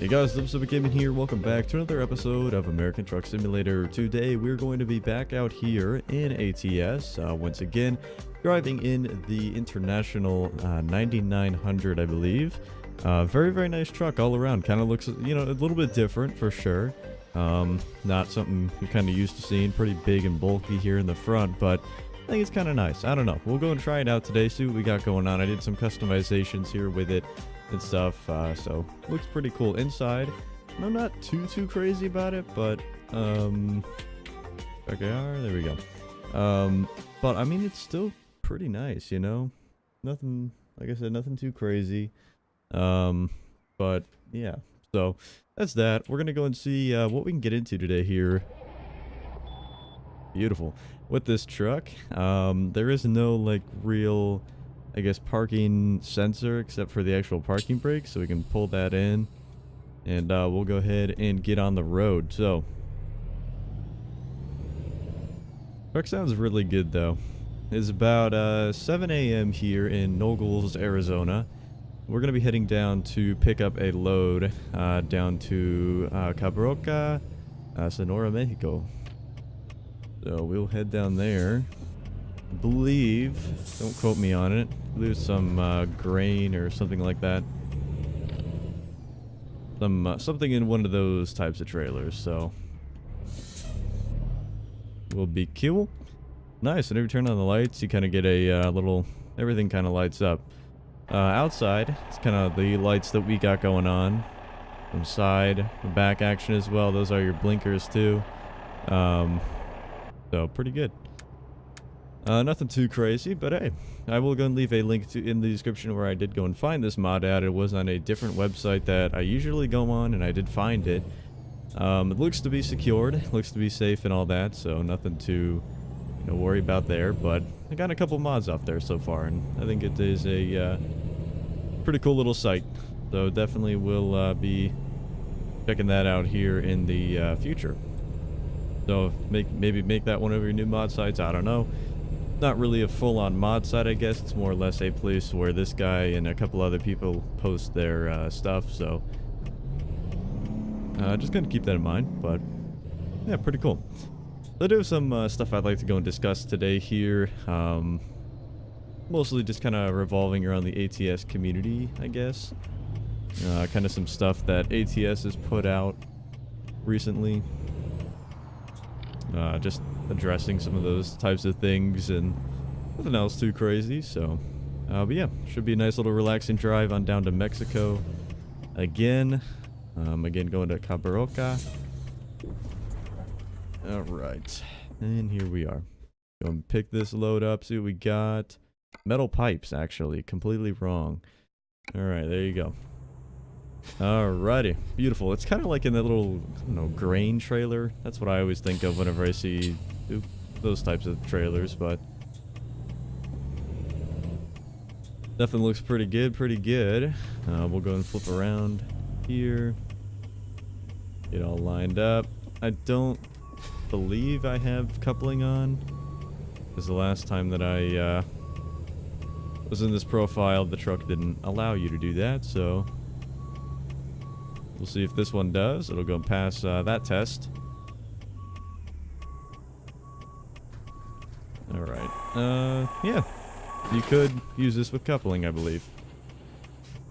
Hey guys, Super Gaming here. Welcome back to another episode of American Truck Simulator. Today we're going to be back out here in ATS once again, driving in the International 9900, I believe. Very nice truck all around. Kind of looks, you know, a little bit different for sure. Not something you're kind of used to seeing. Pretty big and bulky here in the front, but I think it's kind of nice. I don't know. We'll go and try it out today, see what we got going on. I did some customizations here with it and stuff, so looks pretty cool inside. I'm not too crazy about it, but okay, there we go. But I mean, it's still pretty nice, you know. Nothing, like I said, nothing too crazy. But yeah, so that's that. We're gonna go and see what we can get into today here. Beautiful with this truck. There is no like real, I guess, parking sensor except for the actual parking brake, so we can pull that in and we'll go ahead and get on the road. So truck sounds really good though. It's about 7 a.m. here in Nogales, Arizona. We're gonna be heading down to pick up a load down to Cabroca, Sonora, Mexico. So we'll head down there. I believe, don't quote me on it, I believe some grain or something like that. Something in one of those types of trailers, so will be cool. Nice, whenever you turn on the lights, you kind of get a little, everything kind of lights up. Outside, it's kind of the lights that we got going on. From side, the back action as well, those are your blinkers too. So pretty good. Nothing too crazy, but hey, I will go and leave a link in the description where I did go and find this mod at. It was on a different website that I usually go on, and I did find it. It looks to be secured, looks to be safe and all that, so nothing to worry about there. But I got a couple mods off there so far, and I think it is a pretty cool little site. So definitely will be checking that out here in the future. So maybe make that one of your new mod sites. I don't know. Not really a full-on mod site, I guess. It's more or less a place where this guy and a couple other people post their stuff. So just gonna keep that in mind. But yeah, pretty cool. I do have some stuff I'd like to go and discuss today here. Mostly just kind of revolving around the ATS community, I guess. Kind of some stuff that ATS has put out recently. Just addressing some of those types of things and nothing else too crazy. So, but yeah, should be a nice little relaxing drive on down to Mexico again. Again, going to Cabroca. All right, and here we are. Go and pick this load up. See what we got. Metal pipes, actually, completely wrong. All right, there you go. Alrighty, beautiful. It's kind of like in that little, grain trailer. That's what I always think of whenever I see those types of trailers, but definitely looks pretty good. We'll go and flip around here. Get all lined up. I don't believe I have coupling on, because the last time that I was in this profile, the truck didn't allow you to do that, so we'll see if this one does. It'll go and pass that test. Alright. Yeah. You could use this with coupling, I believe.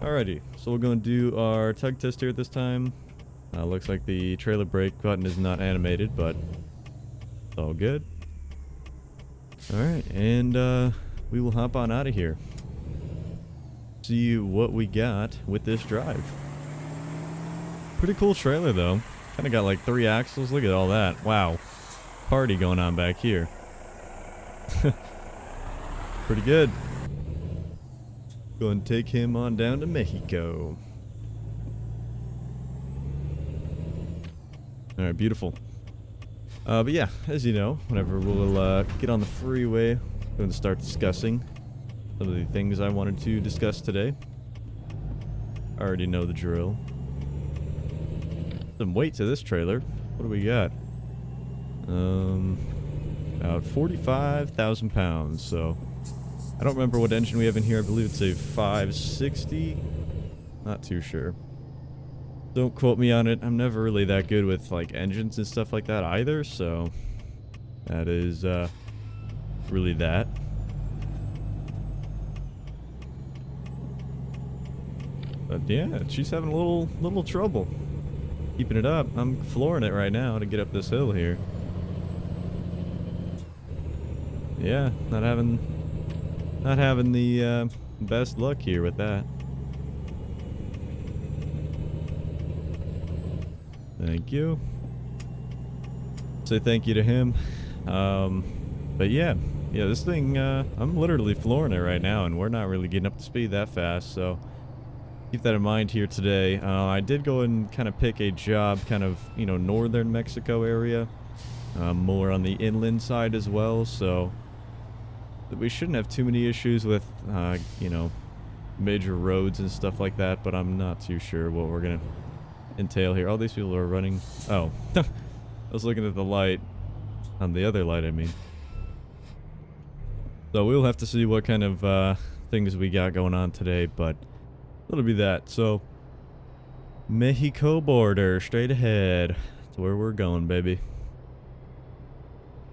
Alrighty. So we're going to do our tug test here at this time. Looks like the trailer brake button is not animated, but it's all good. Alright. And we will hop on out of here. See what we got with this drive. Pretty cool trailer though. Kind of got like 3 axles. Look at all that. Wow. Party going on back here. Pretty good. Go and take him on down to Mexico. Alright, beautiful. But yeah, as you know, whenever we'll get on the freeway, I'm going to start discussing some of the things I wanted to discuss today. I already know the drill. Some weight to this trailer. What do we got? About 45,000 pounds. So I don't remember what engine we have in here. I believe it's a 560. Not too sure. Don't quote me on it. I'm never really that good with like engines and stuff like that either, so that is really that. But yeah, she's having a little trouble keeping it up. I'm flooring it right now to get up this hill here. Yeah, not having the best luck here with that. Thank you. Say thank you to him. But yeah, this thing, I'm literally flooring it right now, and we're not really getting up to speed that fast, so keep that in mind here today. I did go and kind of pick a job kind of, northern Mexico area, more on the inland side as well, so we shouldn't have too many issues with, major roads and stuff like that, but I'm not too sure what we're gonna entail here. All these people are running. Oh, I was looking at the light on the other light, I mean. So we'll have to see what kind of things we got going on today, but it'll be that. So Mexico border straight ahead. That's where we're going, baby.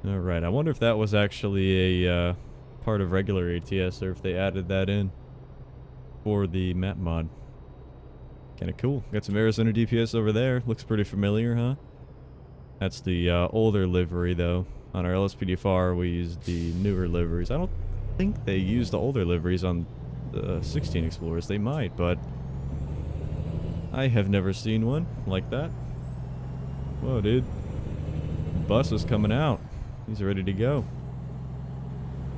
All right, I wonder if that was actually a part of regular ATS or if they added that in for the map mod. Kind of cool. Got some Arizona DPS over there. Looks pretty familiar, huh? That's the older livery, though. On our LSPDFR, we use the newer liveries. I don't think they use the older liveries on the 16 Explorers. They might, but I have never seen one like that. Whoa, dude. The bus is coming out. He's ready to go.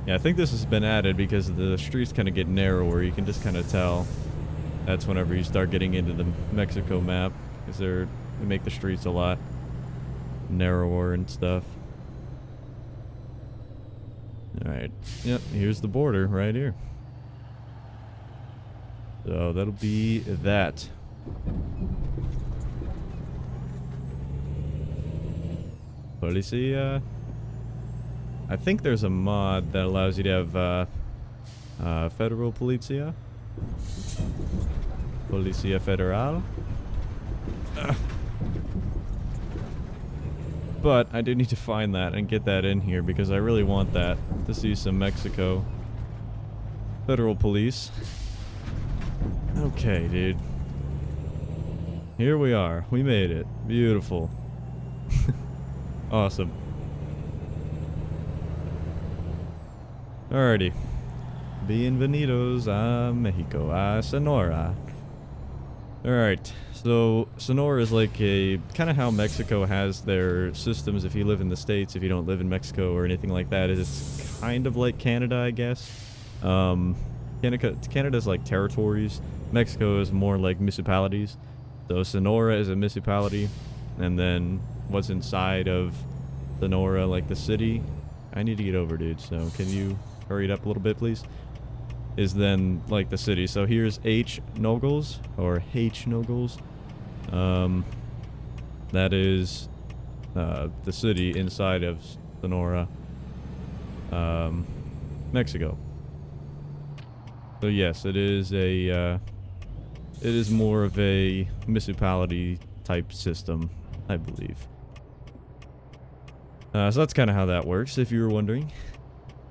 Yeah, I think this has been added because the streets kind of get narrower. You can just kind of tell. That's whenever you start getting into the Mexico map, because they make the streets a lot narrower and stuff. Alright, yep, here's the border right here. So that'll be that. Policia. I think there's a mod that allows you to have Federal Policia. Policia Federal. But I do need to find that and get that in here because I really want that to see some Mexico Federal Police. Okay, dude. Here we are. We made it. Beautiful. Awesome. Alrighty. Bienvenidos a Mexico, a Sonora. Alright, so Sonora is like a kind of how Mexico has their systems if you live in the States, if you don't live in Mexico or anything like that. It's kind of like Canada, I guess. Canada's like territories. Mexico is more like municipalities. So Sonora is a municipality, and then what's inside of Sonora, like the city. I need to get over, dude, so can you hurry it up a little bit, please? Is then like the city. So here's H Nogles or H Nogles. That is the city inside of Sonora, Mexico. So yes, it is a it is more of a municipality type system, I believe. So that's kind of how that works, if you were wondering.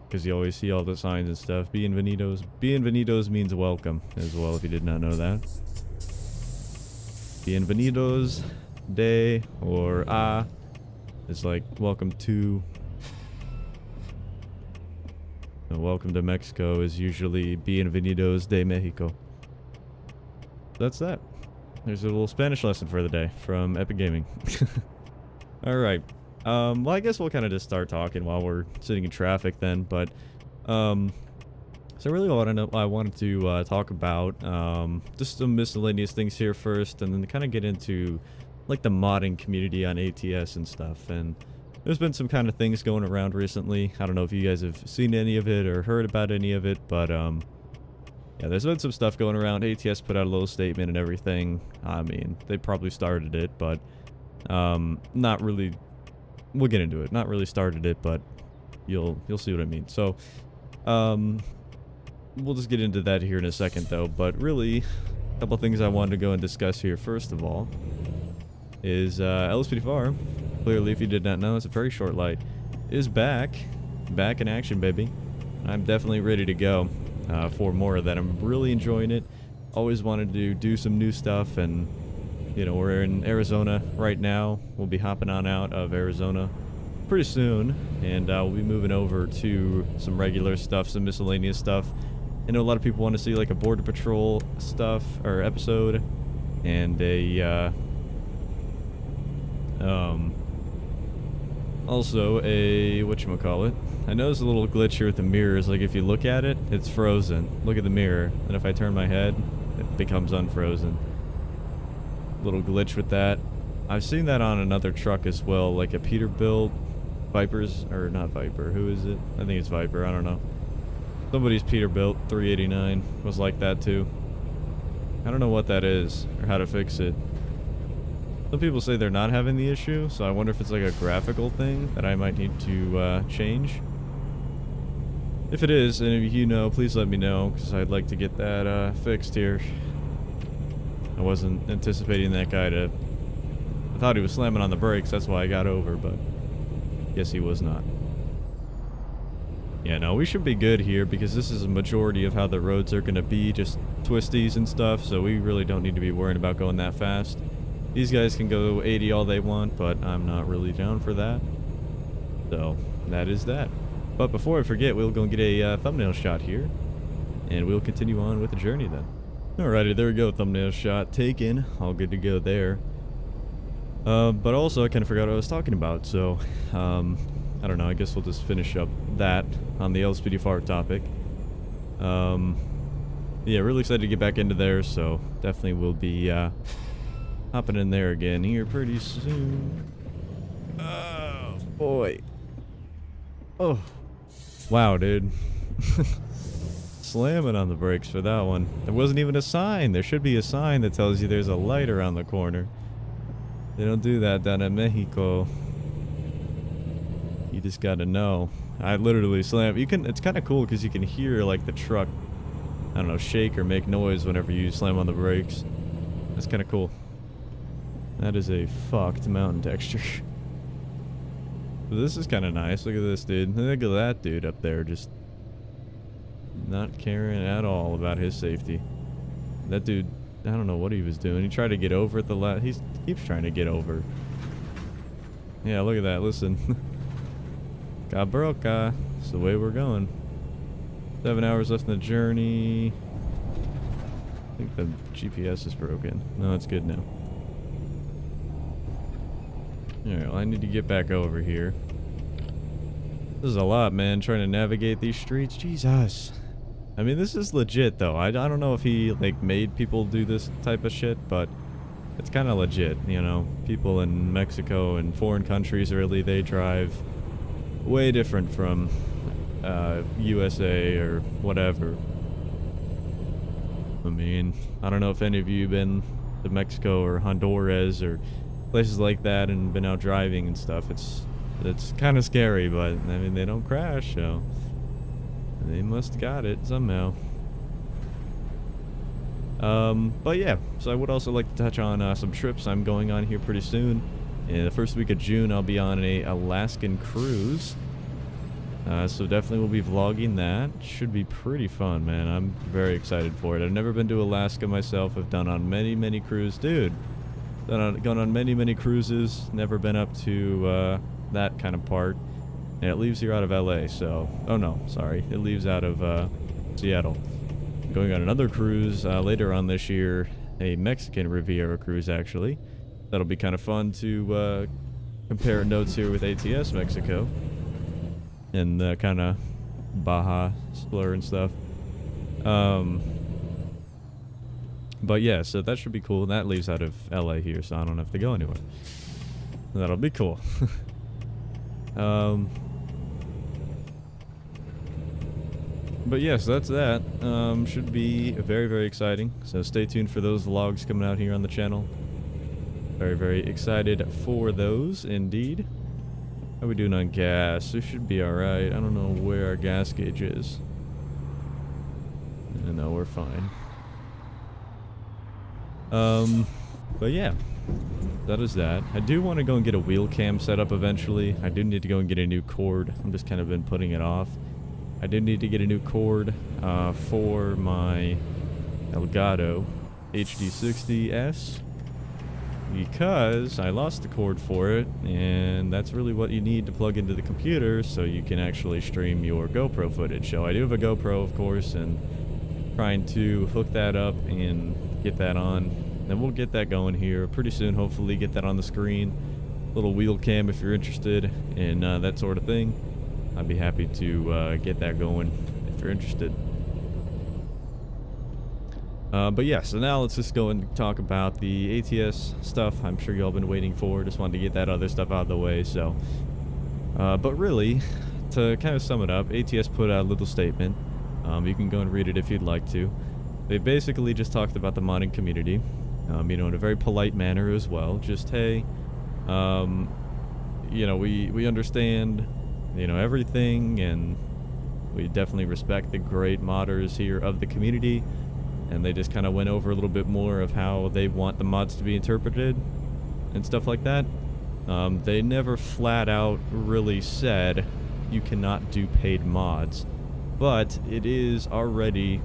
Because you always see all the signs and stuff. Bienvenidos. Bienvenidos means welcome as well, if you did not know that. Bienvenidos de or a is like welcome to. Welcome to Mexico is usually Bienvenidos de Mexico. That's that. There's a little Spanish lesson for the day from Epic Gaming. Alright. Well, I guess we'll kind of just start talking while we're sitting in traffic then, but, so really I wanted to talk about, just some miscellaneous things here first, and then kind of get into, like, the modding community on ATS and stuff, and there's been some kind of things going around recently. I don't know if you guys have seen any of it or heard about any of it, but, yeah, there's been some stuff going around. ATS put out a little statement and everything. I mean, they probably started it, but, not really. We'll get into it. Not really started it, but you'll see what I mean. So, we'll just get into that here in a second, though. But really, A couple things I wanted to go and discuss here. First of all, is LSPD4. Clearly, if you did not know, it's a very short light. Is back in action, baby. I'm definitely ready to go for more of that. I'm really enjoying it. Always wanted to do some new stuff, and you know, we're in Arizona right now. We'll be hopping on out of Arizona pretty soon, and we'll be moving over to some regular stuff, some miscellaneous stuff. I know a lot of people want to see like a Border Patrol stuff or episode, and a also a whatchamacallit. I noticed a little glitch here with the mirrors. Like if you look at it, it's frozen. Look at the mirror, and if I turn my head, it becomes unfrozen. Little glitch with that. I've seen that on another truck as well, like a Peterbilt Vipers, or not Viper, who is it? I think it's Viper, I don't know. Somebody's Peterbilt 389 was like that too. I don't know what that is or how to fix it. Some people say they're not having the issue, so I wonder if it's like a graphical thing that I might need to change. If it is, and if you know, please let me know, because I'd like to get that fixed here. I wasn't anticipating that guy to... I thought he was slamming on the brakes, that's why I got over, but guess he was not. Yeah, no, we should be good here, because this is a majority of how the roads are going to be, just twisties and stuff, so we really don't need to be worrying about going that fast. These guys can go 80 all they want, but I'm not really down for that. So, that is that. But before I forget, we'll go and get a thumbnail shot here, and we'll continue on with the journey then. Alrighty, there we go, thumbnail shot taken. All good to go there. But also, I kind of forgot what I was talking about, so, I don't know, I guess we'll just finish up that on the LSPD4 topic. Yeah, really excited to get back into there, so definitely will be, hopping in there again here pretty soon. Oh, boy. Oh. Wow, dude. Slamming on the brakes for that one. There wasn't even a sign. There should be a sign that tells you there's a light around the corner. They don't do that down in Mexico. You just gotta know. I literally slammed. You can. It's kind of cool because you can hear like the truck, I don't know, shake or make noise whenever you slam on the brakes. That's kind of cool. That is a fucked mountain texture. This is kind of nice. Look at this dude. Look at that dude up there, just not caring at all about his safety. That dude, I don't know what he was doing. He tried to get over at the last. He keeps trying to get over. Yeah, look at that. Listen. Cabroca. It's the way we're going. 7 hours left in the journey. I think the GPS is broken. No, it's good now. Alright, well, I need to get back over here. This is a lot, man, trying to navigate these streets. Jesus. I mean, this is legit, though. I don't know if he, like, made people do this type of shit, but it's kind of legit, you know? People in Mexico and foreign countries, really, they drive way different from USA or whatever. I mean, I don't know if any of you have been to Mexico or Honduras or places like that and been out driving and stuff. It's kind of scary, but I mean, they don't crash, so they must got it somehow. But yeah, so I would also like to touch on some trips I'm going on here pretty soon. In the first week of June, I'll be on a Alaskan cruise. So definitely we'll be vlogging that. Should be pretty fun, man. I'm very excited for it. I've never been to Alaska myself. I've done on many cruises. Dude, gone on many cruises. Never been up to that kind of part. And it leaves here out of LA, so... Oh no, sorry. It leaves out of Seattle. I'm going on another cruise later on this year. A Mexican Riviera cruise, actually. That'll be kind of fun to compare notes here with ATS Mexico. And the kind of Baja slur and stuff. But yeah, so that should be cool. That leaves out of LA here, so I don't have to go anywhere. That'll be cool. But yes, that's that. Should be very exciting. So stay tuned for those vlogs coming out here on the channel. Very excited for those, indeed. How are we doing on gas? We should be alright. I don't know where our gas gauge is. No, we're fine. But yeah, that is that. I do want to go and get a wheel cam set up eventually. I do need to go and get a new cord. I'm just kind of been putting it off. I do need to get a new cord for my Elgato HD60S because I lost the cord for it, and that's really what you need to plug into the computer so you can actually stream your GoPro footage. So I do have a GoPro, of course, and trying to hook that up and get that on. Then we'll get that going here pretty soon, hopefully get that on the screen. Little wheel cam if you're interested in that sort of thing. I'd be happy to get that going if you're interested. But yeah, so now let's just go and talk about the ATS stuff. I'm sure y'all been waiting for. Just wanted to get that other stuff out of the way. So, but really, to kind of sum it up, ATS put out a little statement. You can go and read it if you'd like to. They basically just talked about the modding community, you know, in a very polite manner as well. Just, hey, you know, we understand, you know, everything, and we definitely respect the great modders here of the community. And they just kind of went over a little bit more of how they want the mods to be interpreted and stuff like that. They never flat out really said you cannot do paid mods, but it is already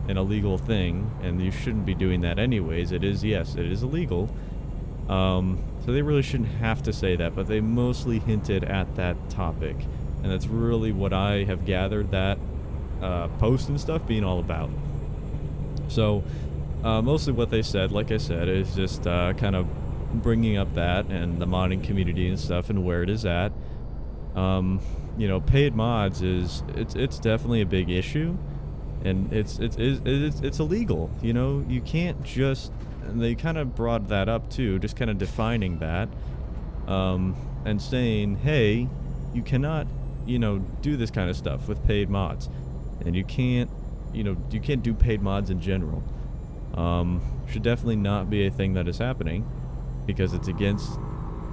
an illegal thing, and you shouldn't be doing that anyways. It is, yes, it is illegal. So they really shouldn't have to say that, but they mostly hinted at that topic, and that's really what I have gathered that post and stuff being all about. So, mostly what they said, like I said, is just kind of bringing up that and the modding community and stuff and where it is at. You know, paid mods it's definitely a big issue, and it's illegal. You know, you can't just. And they kind of brought that up too, just kind of defining that, and saying, hey, you cannot, you know, do this kind of stuff with paid mods, and you can't. You know, you can't do paid mods in general. Should definitely not be a thing that is happening, because it's against,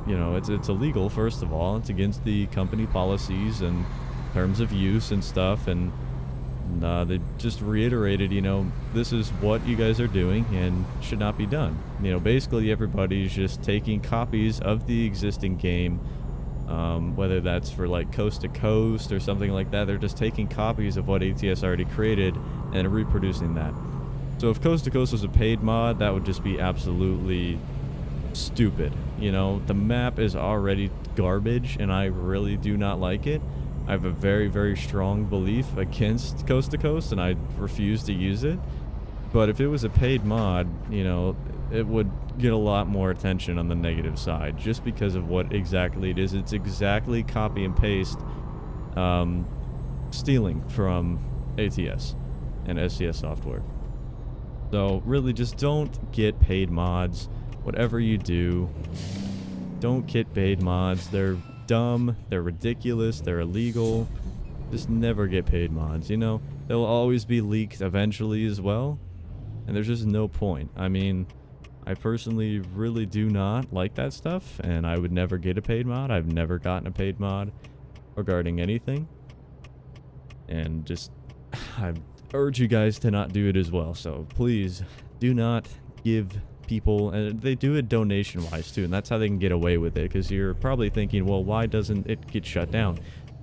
you know, it's illegal. First of all, it's against the company policies and terms of use and stuff. And they just reiterated, you know, this is what you guys are doing and should not be done. You know, basically everybody's just taking copies of the existing game. Whether that's for like Coast to Coast or something like that, they're just taking copies of what ATS already created and reproducing that. So if Coast to Coast was a paid mod, that would just be absolutely stupid. You know, the map is already garbage, and I really do not like it. I have a very, very strong belief against Coast to Coast, and I refuse to use it. But if it was a paid mod, you know, it would get a lot more attention on the negative side, just because of what exactly it is. It's exactly copy and paste stealing from ATS and SCS software. So really, just don't get paid mods. Whatever you do, don't get paid mods. They're dumb, they're ridiculous, they're illegal. Just never get paid mods, you know? They'll always be leaked eventually as well, and there's just no point. I mean, I personally really do not like that stuff, and I would never get a paid mod. I've never gotten a paid mod regarding anything. And just, I urge you guys to not do it as well. So please do not give people, and they do it donation wise too, and that's how they can get away with it, because you're probably thinking, well, why doesn't it get shut down?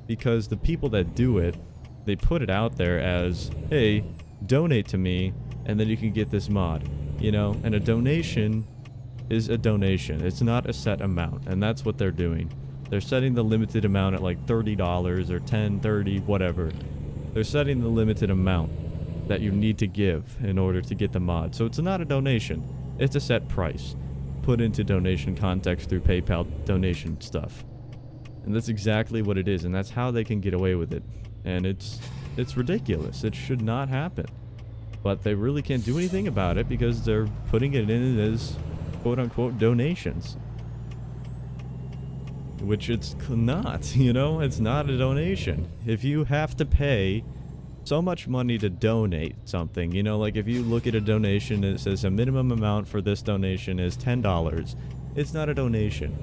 Because the people that do it, they put it out there as, hey, donate to me and then you can get this mod. You know, and a donation is a donation. It's not a set amount, and that's what they're doing. They're setting the limited amount at like $30 or $10, $30, whatever. They're setting the limited amount that you need to give in order to get the mod. So it's not a donation. It's a set price put into donation context through PayPal donation stuff. And that's exactly what it is, and that's how they can get away with it. And it's ridiculous. It should not happen. But they really can't do anything about it because they're putting it in as quote-unquote donations. Which it's not, you know? It's not a donation. If you have to pay so much money to donate something, you know, like if you look at a donation and it says a minimum amount for this donation is $10, it's not a donation.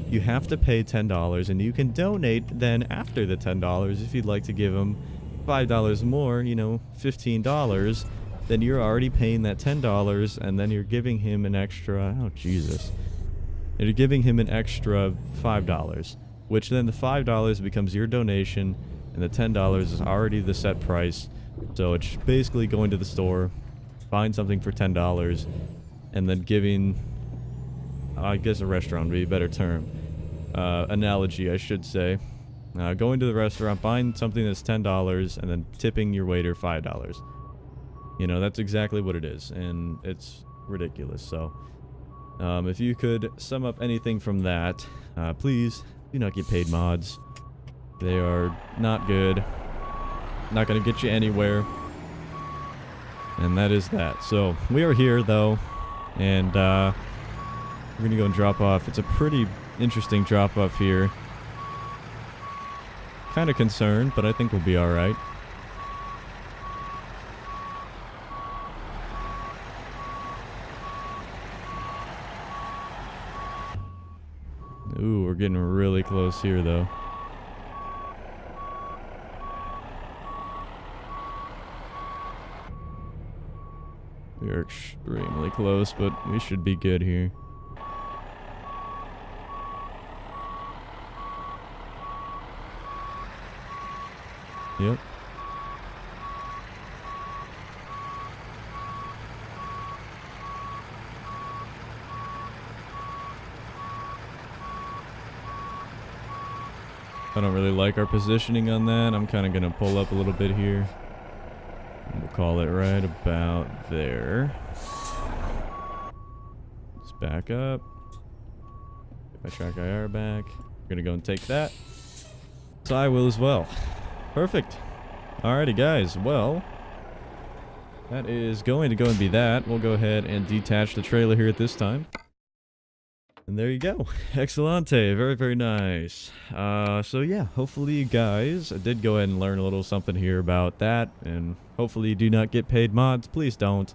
You have to pay $10, and you can donate then after the $10 if you'd like to give them $5 more, you know, $15, then you're already paying that $10, and then you're giving him an extra, oh Jesus, you're giving him an extra $5, which then the $5 becomes your donation, and the $10 is already the set price. So it's basically going to the store, find something for $10, and then giving, I guess a restaurant would be a better term, analogy I should say, going to the restaurant, buying something that's $10, and then tipping your waiter $5. You know, that's exactly what it is, and it's ridiculous. So if you could sum up anything from that, please do not get paid mods. They are not good, not going to get you anywhere, and that is that. So we are here though, and we're going to go and drop off. It's a pretty interesting drop off here. Kind of concerned, but I think we'll be alright. Ooh, we're getting really close here though. We are extremely close, but we should be good here. Yep. I don't really like our positioning on that. I'm kind of going to pull up a little bit here. We'll call it right about there. Let's back up. Get my track IR back. We're going to go and take that. So I will as well. Perfect. Alrighty, guys. Well, that is going to go and be that. We'll go ahead and detach the trailer here at this time. And there you go. Excellente. Very, very nice. So yeah, hopefully you guys did go ahead and learn a little something here about that. And hopefully you do not get paid mods. Please don't.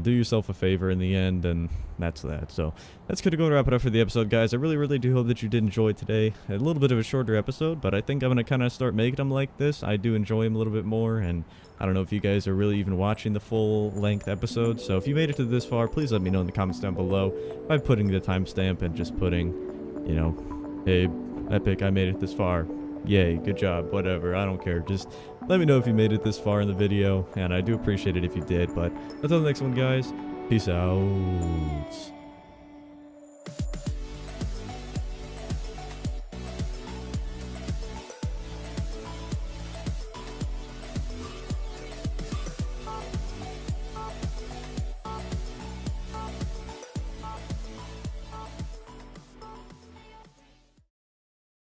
Do yourself a favor in the end, and that's that. So that's going to go and wrap it up for the episode, guys. I really, really do hope that you did enjoy today. A little bit of a shorter episode, but I think I'm going to kind of start making them like this. I do enjoy them a little bit more, and I don't know if you guys are really even watching the full-length episodes. So if you made it to this far, please let me know in the comments down below by putting the timestamp and just putting, you know, hey, Epic, I made it this far. Yay, good job, whatever, I don't care. Just let me know if you made it this far in the video, and I do appreciate it if you did. But until the next one, guys, peace out.